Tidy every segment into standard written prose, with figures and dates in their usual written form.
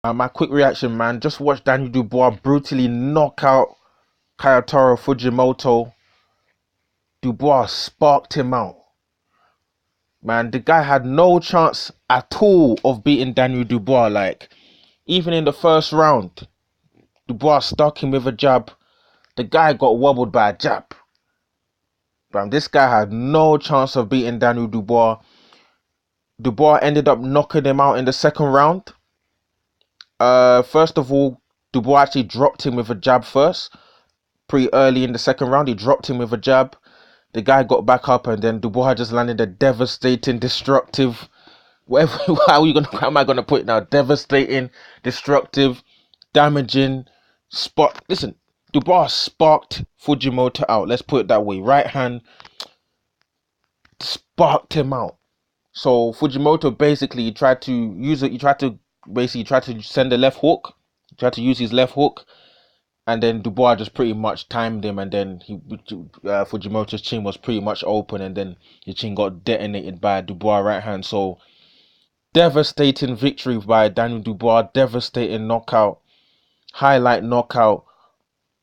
My quick reaction, man. Just watch Daniel Dubois brutally knock out Kayotaro Fujimoto. Dubois sparked him out. Man, the guy had no chance at all of beating Daniel Dubois. Like, even in the first round, Dubois stuck him with a jab. The guy got wobbled by a jab. Bam, this guy had no chance of beating Daniel Dubois. Dubois ended up knocking him out in the second round. First of all, Dubois actually dropped him with a jab first. Pretty early in the second round, he dropped him with a jab. The guy got back up, and then Dubois just landed a devastating, destructive. Whatever, how am I gonna put it now? Devastating, destructive, damaging spot. Listen, Dubois sparked Fujimoto out. Let's put it that way. Right hand sparked him out. So Fujimoto basically tried to use it. He tried to send a left hook. He tried to use his left hook, and then Dubois just pretty much timed him, and then Fujimoto's chin was pretty much open, and then his chin got detonated by Dubois' right hand. So devastating victory by Daniel Dubois, devastating knockout, highlight knockout.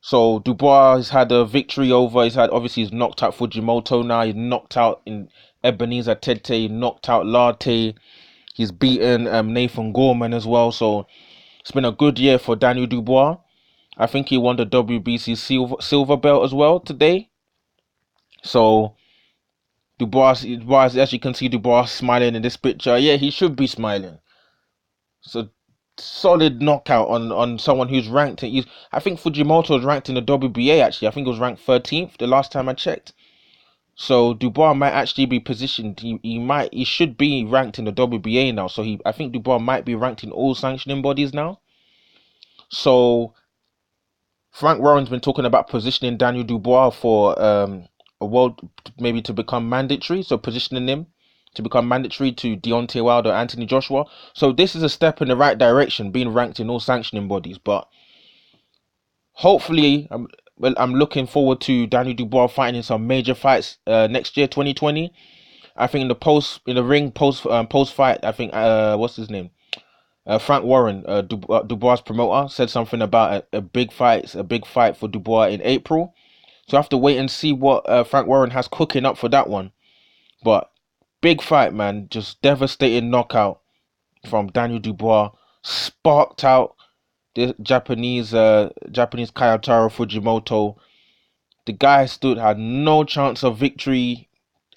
So Dubois has had a victory over. He's knocked out Fujimoto now. He's knocked out in Ebenezer Tete. He knocked out Latte. He's beaten Nathan Gorman as well. So it's been a good year for Daniel Dubois. I think he won the WBC silver belt as well today. So Dubois, as you can see, Dubois smiling in this picture. Yeah, he should be smiling. So solid knockout on someone who's ranked. I think Fujimoto was ranked in the WBA actually. I think it was ranked 13th the last time I checked. So Dubois might actually be positioned. He should be ranked in the WBA now. So I think Dubois might be ranked in all sanctioning bodies now. So Frank Warren's been talking about positioning Daniel Dubois for a world, maybe to become mandatory. So positioning him to become mandatory to Deontay Wilder, Anthony Joshua. So this is a step in the right direction, being ranked in all sanctioning bodies. But hopefully, I'm looking forward to Daniel Dubois fighting in some major fights next year, 2020. I think in the ring post fight, I think what's his name? Frank Warren, Dubois' promoter, said something about a big fight for Dubois in April. So I have to wait and see what Frank Warren has cooking up for that one. But big fight, man. Just devastating knockout from Daniel Dubois. Sparked out the Japanese Kayotaro Fujimoto. The guy had no chance of victory.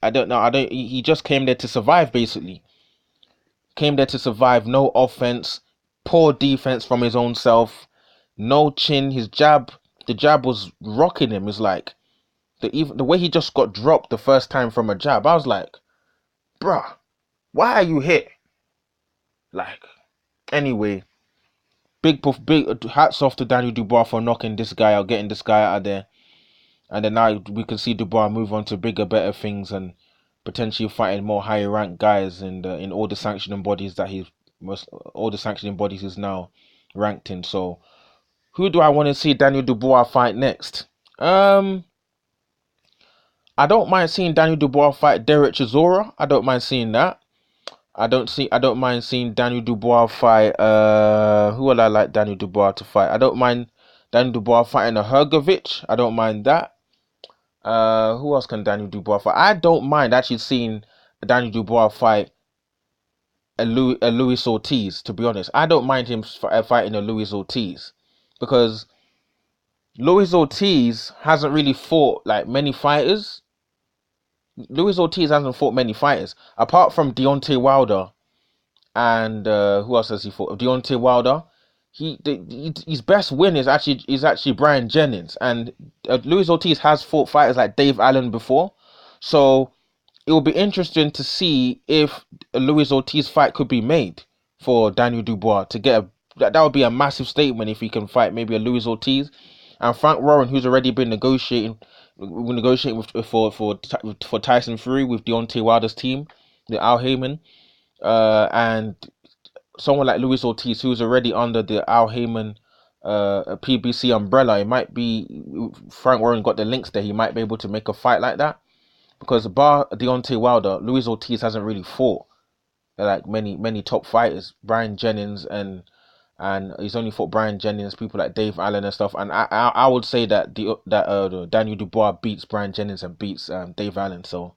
I don't know. He just came there to survive, basically. Came there to survive. No offense. Poor defense from his own self. No chin. The jab was rocking him. It's like the way he just got dropped the first time from a jab. I was like, bruh, why are you here? Like, anyway, big hats off to Daniel Dubois for knocking this guy out, getting this guy out of there. And then now we can see Dubois move on to bigger, better things and potentially fighting more higher ranked guys in all the sanctioning bodies he's now ranked in. So who do I want to see Daniel Dubois fight next? I don't mind seeing Daniel Dubois fight Derek Chisora. I don't mind seeing that. I don't mind seeing Daniel Dubois fight who would I like Daniel Dubois to fight? I don't mind Daniel Dubois fighting a Hergovic. I don't mind that. Who else can Daniel Dubois fight? I don't mind actually seeing Daniel Dubois fight a Luis Ortiz, to be honest. I don't mind him fighting a Luis Ortiz because Luis Ortiz hasn't really fought like many fighters. Luis Ortiz hasn't fought many fighters apart from Deontay Wilder and who else has he fought? Deontay Wilder. His best win is actually Brian Jennings, and Luis Ortiz has fought fighters like Dave Allen before, so it will be interesting to see if a Luis Ortiz fight could be made for Daniel Dubois to get that would be a massive statement if he can fight maybe a Luis Ortiz. And Frank Warren, who's already been negotiating for Tyson Fury with Deontay Wilder's team, the Al Heyman, and someone like Luis Ortiz, who's already under the Al Heyman PBC umbrella. It might be Frank Warren got the links there. He might be able to make a fight like that because bar Deontay Wilder, Luis Ortiz hasn't really fought like many top fighters. Brian Jennings and and he's only fought Brian Jennings, people like Dave Allen and stuff. And I would say that Daniel Dubois beats Brian Jennings and beats Dave Allen. So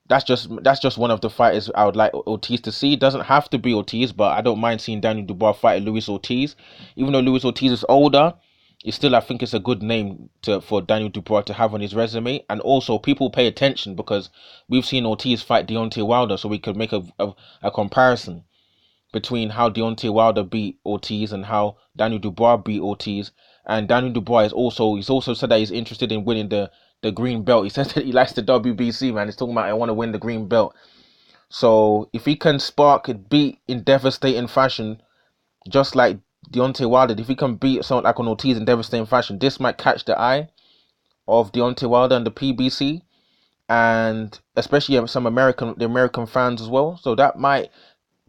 that's just one of the fighters I would like Ortiz to see. It doesn't have to be Ortiz, but I don't mind seeing Daniel Dubois fight Luis Ortiz. Even though Luis Ortiz is older, it's still, I think it's a good name for Daniel Dubois to have on his resume. And also people pay attention because we've seen Ortiz fight Deontay Wilder, so we could make a comparison between how Deontay Wilder beat Ortiz and how Daniel Dubois beat Ortiz. And Daniel Dubois he's also said that he's interested in winning the green belt. He says that he likes the WBC, man. He's talking about I want to win the green belt. So if he can spark and beat in devastating fashion, just like Deontay Wilder, if he can beat someone like an Ortiz in devastating fashion, this might catch the eye of Deontay Wilder and the PBC, and especially some the American fans as well. So that might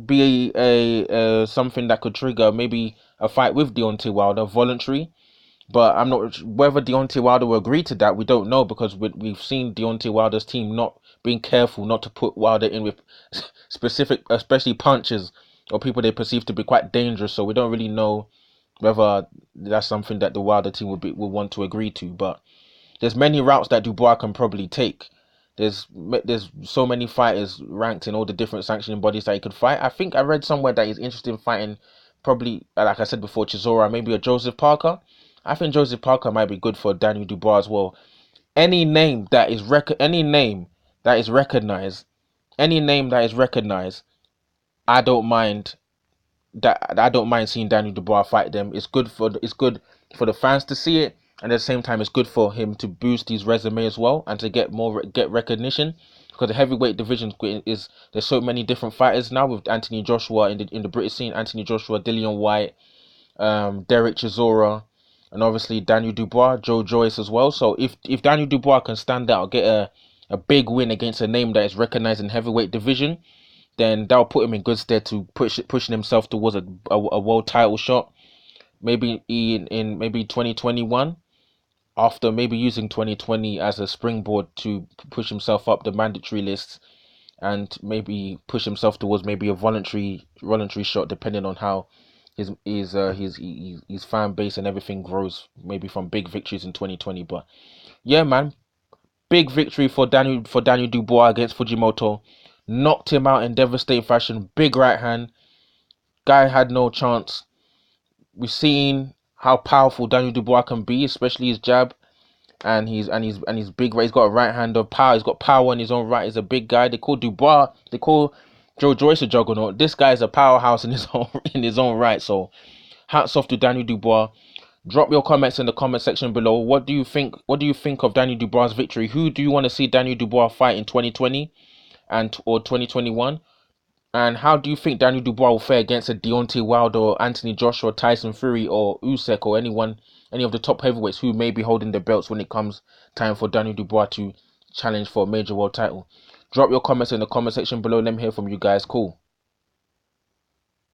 be a something that could trigger maybe a fight with Deontay Wilder, voluntary. But I'm not whether Deontay Wilder will agree to that. We don't know because we've seen Deontay Wilder's team not being careful not to put Wilder in with specific, especially punches or people they perceive to be quite dangerous. So we don't really know whether that's something that the Wilder team would want to agree to. But there's many routes that Dubois can probably take. There's so many fighters ranked in all the different sanctioning bodies that he could fight. I think I read somewhere that he's interested in fighting, probably like I said before, Chisora, maybe a Joseph Parker. I think Joseph Parker might be good for Daniel Dubois as well. Any name that is recognized, I don't mind seeing Daniel Dubois fight them. It's good for the fans to see it, and at the same time, it's good for him to boost his resume as well and to get recognition. Because the heavyweight division there's so many different fighters now with Anthony Joshua in the British scene, Anthony Joshua, Dillian White, Derek Chisora, and obviously Daniel Dubois, Joe Joyce as well. So if Daniel Dubois can stand out, get a big win against a name that is recognized in heavyweight division, then that'll put him in good stead to pushing himself towards a world title shot, maybe in maybe 2021, after maybe using 2020 as a springboard to push himself up the mandatory lists and maybe push himself towards maybe a voluntary shot, depending on how his fan base and everything grows, maybe from big victories in 2020. But yeah, man, big victory for Daniel Dubois against Fujimoto. Knocked him out in devastating fashion. Big right hand. Guy had no chance. We've seen how powerful Daniel Dubois can be, especially his jab and his big right. He's got a right hand of power. He's got power in his own right. He's a big guy. They call Joe Joyce a juggernaut. This guy is a powerhouse in his own right. So hats off to Daniel Dubois. Drop your comments in the comment section below. What do you think of Daniel Dubois' victory? Who do you want to see Daniel Dubois fight in 2020 or 2021? And how do you think Daniel Dubois will fare against a Deontay Wilder or Anthony Joshua, Tyson Fury or Usyk or any of the top heavyweights who may be holding the belts when it comes time for Daniel Dubois to challenge for a major world title? Drop your comments in the comment section below. Let me hear from you guys. Cool.